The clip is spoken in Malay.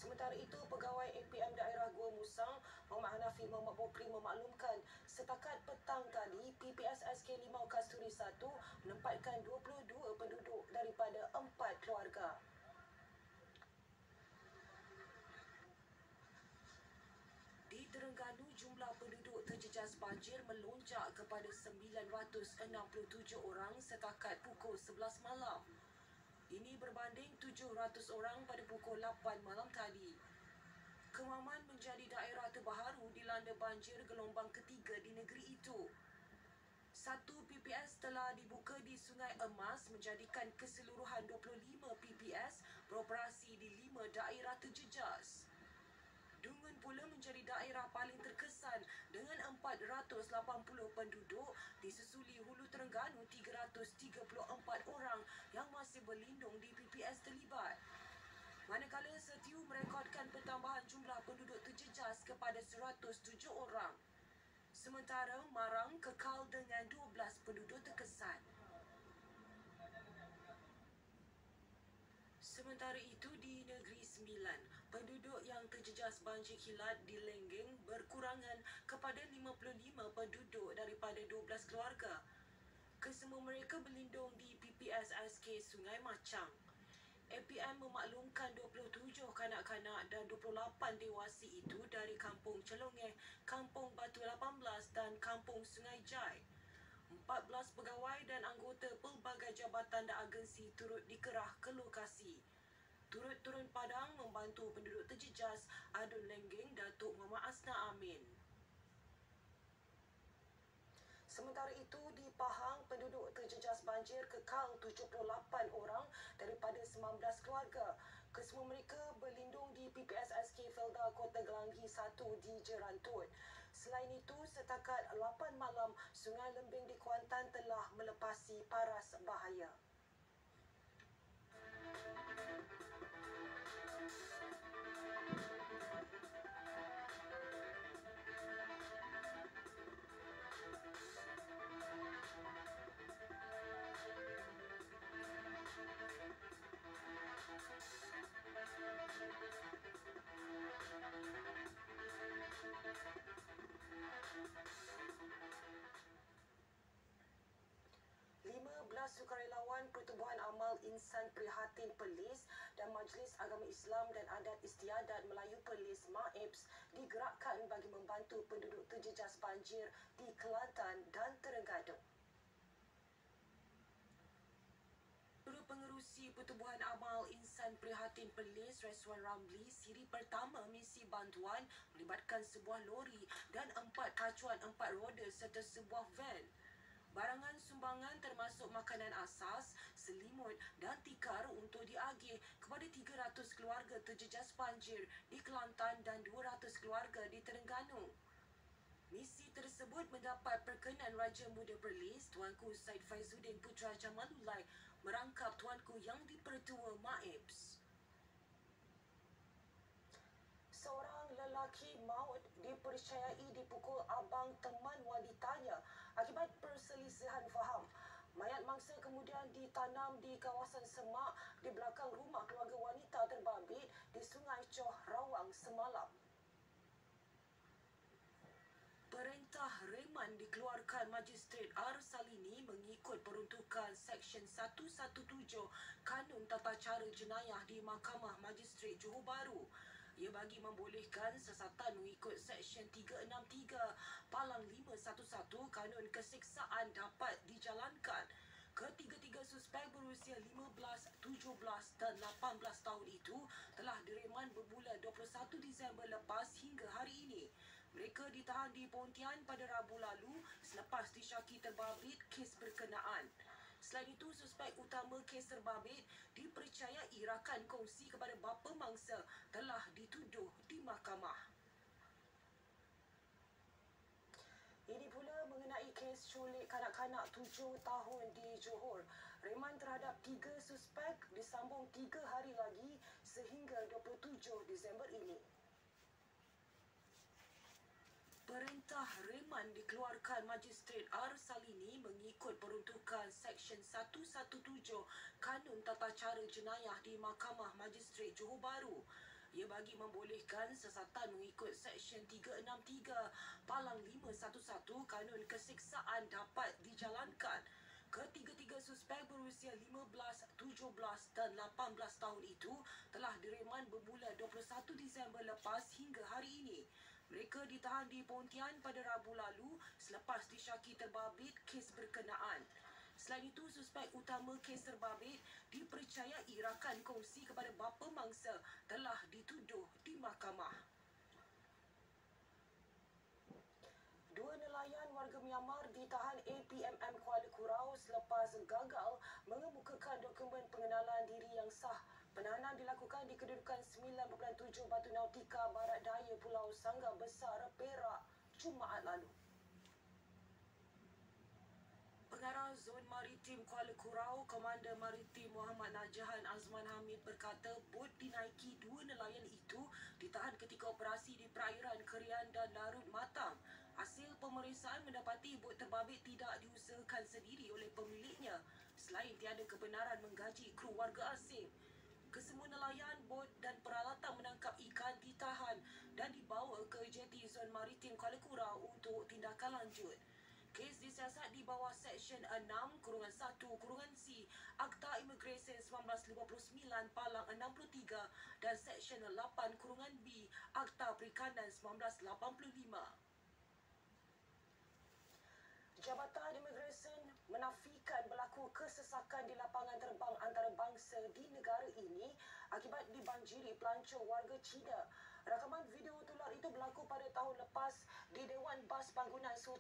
Sementara itu, Pegawai APM Daerah Gua Musang, Muhammad Hanafi Muhammad Bokri memaklumkan setakat petang tadi, PPS SK5 Kasturi 1 menempatkan 22 penduduk daripada 4 keluarga. Di Terengganu, jumlah penduduk terjejas banjir melonjak kepada 967 orang setakat pukul 11 malam. Ini berbanding 700 orang pada pukul 8 malam tadi. Kemaman menjadi daerah terbaharu dilanda banjir gelombang ketiga di negeri itu. 1 PPS telah dibuka di Sungai Emas menjadikan keseluruhan 25 PPS beroperasi di 5 daerah terjejas. Dungun pula menjadi daerah paling terkesan dengan 480 penduduk disusuli Hulu Terengganu 334 orang yang masih berlindung di PPS terlibat. Manakala Setiu merekodkan pertambahan jumlah penduduk terjejas kepada 107 orang. Sementara Marang kekal dengan 12 penduduk terkesan. Sementara itu di Negeri Sembilan, penduduk yang terjejas banjir kilat di Lenggeng berkurangan kepada 55 penduduk daripada 12 keluarga. Kesemua mereka berlindung di PPS SK Sungai Macang. APM memaklumkan 27 kanak-kanak dan 28 dewasa itu dari Kampung Celongeh, Kampung Batu 18 dan Kampung Sungai Jai. 14 pegawai dan anggota pelbagai jabatan dan agensi turut dikerah ke lokasi. Turut turun padang membantu penduduk terjejas Adun Lenggeng Datuk Muhammad Asna Amin. Sementara itu, di Pahang, penduduk terjejas banjir kekal 78 orang daripada 19 keluarga. Kesemua mereka berlindung di PPS SK Felda Kota Gelanggi 1 di Jerantut. Selain itu, setakat 8 malam, Sungai Lembing di Kuantan telah melepasi paras bahaya. Sukarelawan Pertubuhan Amal Insan Prihatin Perlis dan Majlis Agama Islam dan Adat Istiadat Melayu Perlis MAIPS digerakkan bagi membantu penduduk terjejas banjir di Kelantan dan Terengganu. Juru Pengerusi Pertubuhan Amal Insan Prihatin Perlis, Reswan Ramli, siri pertama misi bantuan melibatkan sebuah lori dan 4 kacuan 4 roda serta sebuah van. Barangan sumbangan termasuk makanan asas, selimut dan tikar untuk diagih kepada 300 keluarga terjejas banjir di Kelantan dan 200 keluarga di Terengganu. Misi tersebut mendapat perkenan Raja Muda Perlis, Tuanku Said Faizuddin Putra Jamalullah, merangkap Tuanku Yang di-Pertua MAIPS. Seorang lelaki maut dipercayai dipukul abang teman wanitanya akibat perselisihan faham. Mayat mangsa kemudian ditanam di kawasan semak di belakang rumah keluarga wanita terbabit di Sungai Choh Rawang semalam. Perintah reman dikeluarkan Magistrate R. Salini mengikut peruntukan Seksyen 117 Kanun Tata Cara Jenayah di Mahkamah Magistrate Johor Bahru. Ia bagi membolehkan siasatan mengikut Seksyen 363 Palang 511 Kanun Keseksaan dapat dijalankan. Ketiga-tiga suspek berusia 15, 17 dan 18 tahun itu telah direman bermula 21 Disember lepas hingga hari ini. Mereka ditahan di Pontian pada Rabu lalu selepas disyaki terbabit kes berkenaan. Selain itu, suspek utama kes terbabit dipercayai rakan kongsi kepada bapa mangsa telah dituduh di mahkamah. Ini pula mengenai kes culik kanak-kanak 7 tahun di Johor. Reman terhadap 3 suspek disambung 3 hari lagi sehingga 27 Disember ini. Perintah reman dikeluarkan Magistrate R. Salini mengikut peruntukan Seksyen 117 Kanun Tata Cara Jenayah di Mahkamah Magistrate Johor Bahru. Ia bagi membolehkan sesatan mengikut Seksyen 363 Palang 511 Kanun Keseksaan dapat dijalankan. Ketiga-tiga suspek berusia 15, 17 dan 18 tahun itu telah direman bermula 21 Disember lepas hingga hari ini. Mereka ditahan di Pontian pada Rabu lalu selepas disyaki terbabit kes berkenaan. Selain itu, suspek utama kes terbabit dipercayai rakan kongsi kepada bapa mangsa telah dituduh di mahkamah. Dua nelayan warga Myanmar ditahan APMM Kuala Kurau selepas gagal mengemukakan dokumen pengenalan diri yang sah. Penahanan dilakukan di kedudukan 9.7 Batu Nautika Barat Daya Pulau Sangga Besar, Perak, Jumaat lalu. Pengarah Zon Maritim Kuala Kurau, Komander Maritim Muhammad Najahan Azman Hamid berkata bot dinaiki dua nelayan itu ditahan ketika operasi di perairan Kerian dan Larut Matang. Hasil pemeriksaan mendapati bot terbabit tidak diusahakan sendiri oleh pemiliknya selain tiada kebenaran menggaji kru warga asing. Kesemua nelayan, bot dan peralatan menangkap ikan ditahan dan dibawa ke jeti Zon Maritim Kuala Kurau untuk tindakan lanjut. Kes disiasat di bawah Seksyen 6-1-C Akta Imigresen 1959 Palang 63 dan Seksyen 8-B Akta Perikanan 1985. Jabatan Imigresen menafikan berlaku kesesakan di lapangan terbang antarabangsa di negara ini akibat dibanjiri pelancong warga Cina. Rakaman video tular itu berlaku pada tahun lepas di Dewan Bas Bangunan Sultan